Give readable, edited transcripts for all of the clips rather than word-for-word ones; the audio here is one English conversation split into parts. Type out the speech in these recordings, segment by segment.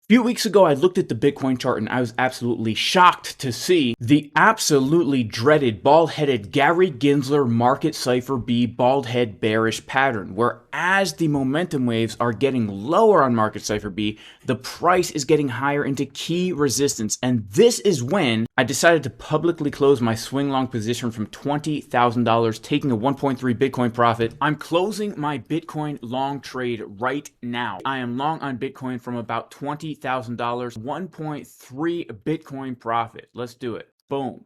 few weeks ago, I looked at the Bitcoin chart and I was absolutely shocked to see the absolutely dreaded bald-headed Gary Gensler market Cipher B bald head bearish pattern, where as the momentum waves are getting lower on market Cipher B, the price is getting higher into key resistance. And this is when I decided to publicly close my swing long position from $20,000, taking a 1.3 Bitcoin profit. I'm closing my Bitcoin long trade right now. I am long on Bitcoin from about $20,000, 1.3 Bitcoin profit. Let's do it. Boom.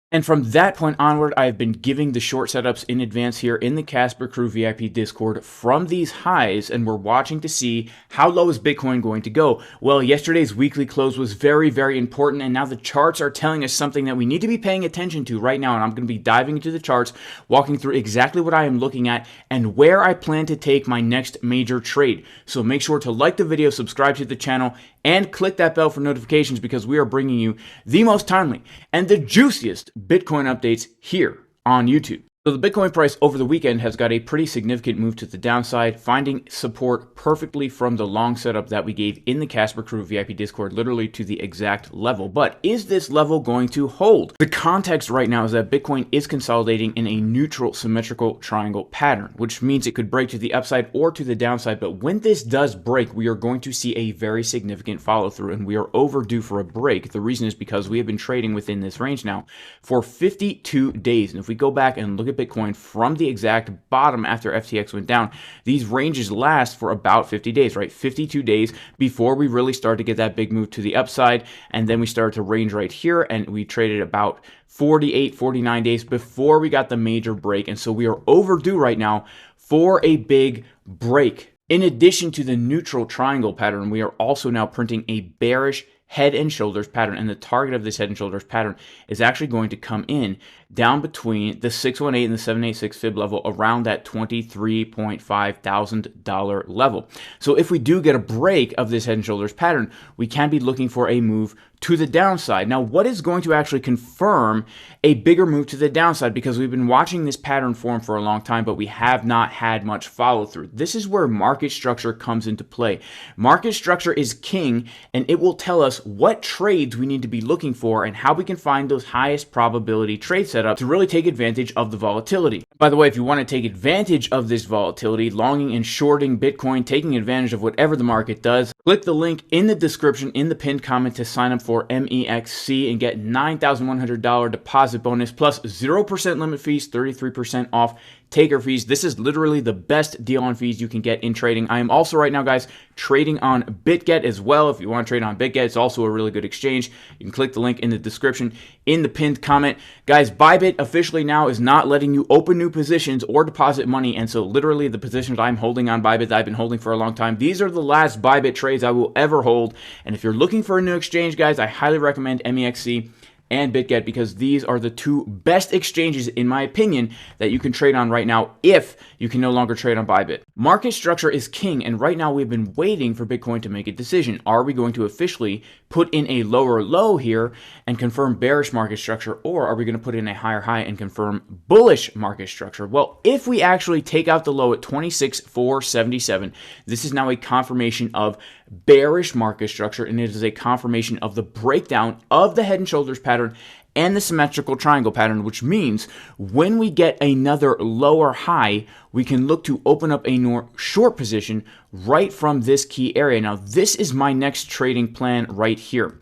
And from that point onward, I've been giving the short setups in advance here in the Casper Crew VIP Discord from these highs, and we're watching to see how low is Bitcoin going to go. Well, yesterday's weekly close was very, very important, and now the charts are telling us something that we need to be paying attention to right now, and I'm going to be diving into the charts, walking through exactly what I am looking at and where I plan to take my next major trade. So make sure to like the video, subscribe to the channel, and click that bell for notifications because we are bringing you the most timely and the juiciest Bitcoin updates here on YouTube. So the Bitcoin price over the weekend has got a pretty significant move to the downside, finding support perfectly from the long setup that we gave in the Casper Crew VIP Discord, literally to the exact level. But is this level going to hold? The context right now is that Bitcoin is consolidating in a neutral symmetrical triangle pattern, which means it could break to the upside or to the downside. But when this does break, we are going to see a very significant follow through, and we are overdue for a break. The reason is because we have been trading within this range now for 52 days. And if we go back and look at Bitcoin from the exact bottom after FTX went down, these ranges last for about 50 days, right? 52 days before we really start to get that big move to the upside. And then we started to range right here, and we traded about 48, 49 days before we got the major break. And so we are overdue right now for a big break. In addition to the neutral triangle pattern, we are also now printing a bearish head and shoulders pattern, and the target of this head and shoulders pattern is actually going to come in down between the 618 and the 786 fib level around that $23.5 thousand level. So if we do get a break of this head and shoulders pattern, we can be looking for a move to the downside. Now, what is going to actually confirm a bigger move to the downside? Because we've been watching this pattern form for a long time, but we have not had much follow through. This is where market structure comes into play. Market structure is king, and it will tell us what trades we need to be looking for and how we can find those highest probability trade setups to really take advantage of the volatility. By the way, if you want to take advantage of this volatility, longing and shorting Bitcoin, taking advantage of whatever the market does, click the link in the description in the pinned comment to sign up for MEXC and get $9,100 deposit bonus plus 0% limit fees, 33% off taker fees. This is literally the best deal on fees you can get in trading. I am also right now, guys, trading on Bitget as well. If you want to trade on Bitget, it's also a really good exchange. You can click the link in the description in the pinned comment. Guys, ByBit officially now is not letting you open new positions or deposit money. And so literally the positions I'm holding on ByBit that I've been holding for a long time, these are the last ByBit trades I will ever hold. And if you're looking for a new exchange, guys, I highly recommend MEXC and Bitget, because these are the two best exchanges, in my opinion, that you can trade on right now if you can no longer trade on ByBit. Market structure is king, and right now we've been waiting for Bitcoin to make a decision. Are we going to officially put in a lower low here and confirm bearish market structure, or are we going to put in a higher high and confirm bullish market structure? Well, if we actually take out the low at 26,477, this is now a confirmation of bearish market structure, and it is a confirmation of the breakdown of the head and shoulders pattern and the symmetrical triangle pattern, which means when we get another lower high, we can look to open up a short position right from this key area. Now, this is my next trading plan right here.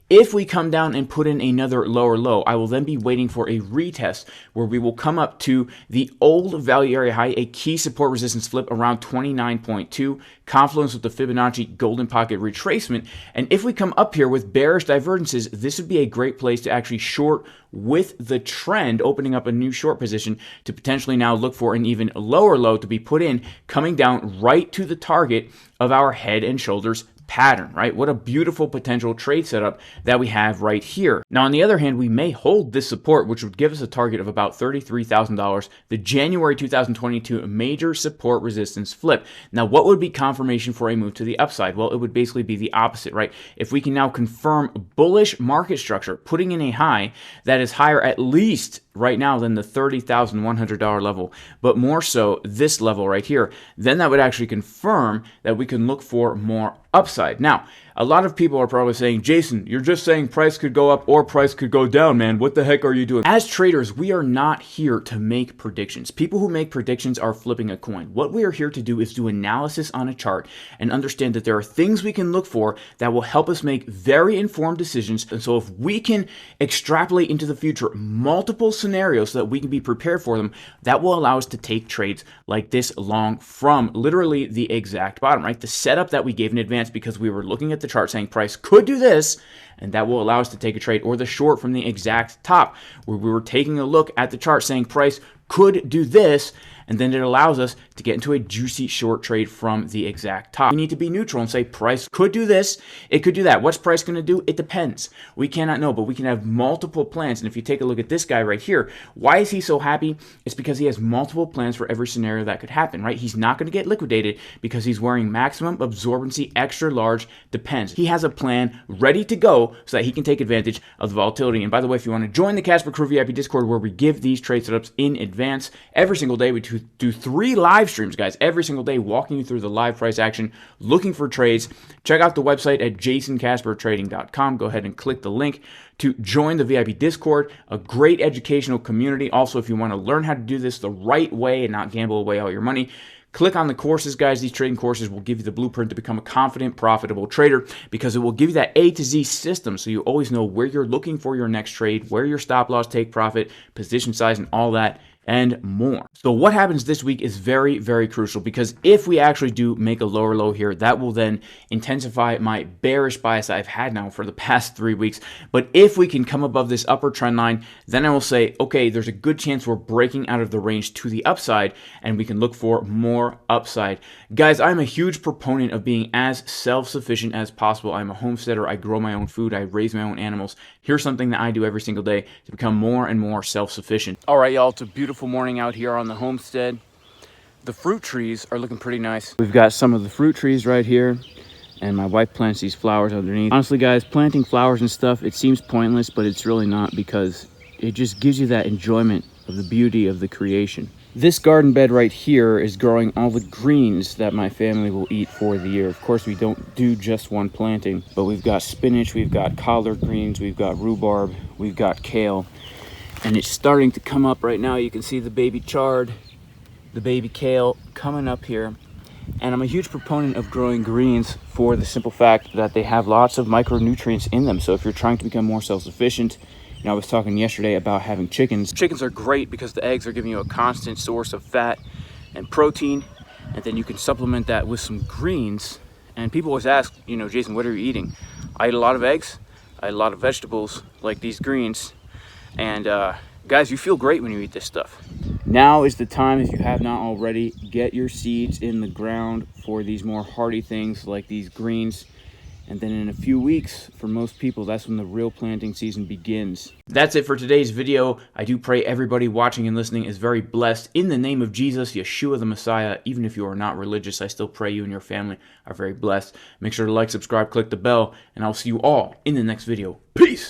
If we come down and put in another lower low, I will then be waiting for a retest where we will come up to the old value area high, a key support resistance flip around 29.2, confluence with the Fibonacci golden pocket retracement. And if we come up here with bearish divergences, this would be a great place to actually short with the trend, opening up a new short position to potentially now look for an even lower low to be put in, coming down right to the target of our head and shoulders pattern, right? What a beautiful potential trade setup that we have right here. Now, on the other hand, we may hold this support, which would give us a target of about $33,000, the January 2022 major support resistance flip. Now, what would be confirmation for a move to the upside? Well, it would basically be the opposite, right? If we can now confirm bullish market structure, putting in a high that is higher at least right now than the $30,100 level, but more so this level right here, then that would actually confirm that we can look for more upside. Now, a lot of people are probably saying, Jason, you're just saying price could go up or price could go down, man. What the heck are you doing? As traders, we are not here to make predictions. People who make predictions are flipping a coin. What we are here to do is do analysis on a chart and understand that there are things we can look for that will help us make very informed decisions. And so if we can extrapolate into the future multiple scenarios so that we can be prepared for them, that will allow us to take trades like this long from literally the exact bottom, right? The setup that we gave in advance because we were looking at the chart saying price could do this, and that will allow us to take a trade, or the short from the exact top where we were taking a look at the chart saying price could do this, and then it allows us to get into a juicy short trade from the exact top. We need to be neutral and say price could do this, it could do that. What's price going to do? It depends. We cannot know, but we can have multiple plans. And if you take a look at this guy right here, why is he so happy? It's because he has multiple plans for every scenario that could happen, right? He's not going to get liquidated because he's wearing maximum absorbency extra large depends. He has a plan ready to go so that he can take advantage of the volatility. And by the way, if you want to join the Casper Crew VIP Discord where we give these trade setups in advance every single day, we do 3 live streams, guys, every single day, walking you through the live price action, looking for trades. Check out the website at jasoncaspertrading.com. Go ahead and click the link to join the VIP Discord, a great educational community. Also, if you want to learn how to do this the right way and not gamble away all your money, click on the courses, guys. These trading courses will give you the blueprint to become a confident, profitable trader because it will give you that A to Z system so you always know where you're looking for your next trade, where your stop loss, take profit, position size, and all that and more. So what happens this week is very, very crucial because if we actually do make a lower low here, that will then intensify my bearish bias I've had now for the past 3 weeks. But if we can come above this upper trend line, then I will say, okay, there's a good chance we're breaking out of the range to the upside and we can look for more upside. Guys, I'm a huge proponent of being as self-sufficient as possible. I'm a homesteader. I grow my own food. I raise my own animals. Here's something that I do every single day to become more and more self-sufficient. All right, y'all, it's a beautiful morning out here on the homestead. The fruit trees are looking pretty nice. We've got some of the fruit trees right here, and my wife plants these flowers underneath. Honestly, guys, planting flowers and stuff, it seems pointless, but it's really not because it just gives you that enjoyment of the beauty of the creation. This garden bed right here is growing all the greens that my family will eat for the year. Of course, we don't do just one planting, but we've got spinach, we've got collard greens, we've got rhubarb, we've got kale. And it's starting to come up right now. You can see the baby chard, the baby kale coming up here. And I'm a huge proponent of growing greens for the simple fact that they have lots of micronutrients in them. So if you're trying to become more self-sufficient, you know, I was talking yesterday about having chickens. Chickens are great because the eggs are giving you a constant source of fat and protein. And then you can supplement that with some greens. And people always ask, you know, Jason, what are you eating? I eat a lot of eggs. I eat a lot of vegetables like these greens. And guys, you feel great when you eat this stuff. Now is the time, if you have not already, get your seeds in the ground for these more hardy things like these greens. And then in a few weeks, for most people, that's when the real planting season begins. That's it for today's video. I do pray everybody watching and listening is very blessed. In the name of Jesus, Yeshua the Messiah, even if you are not religious, I still pray you and your family are very blessed. Make sure to like, subscribe, click the bell, and I'll see you all in the next video. Peace!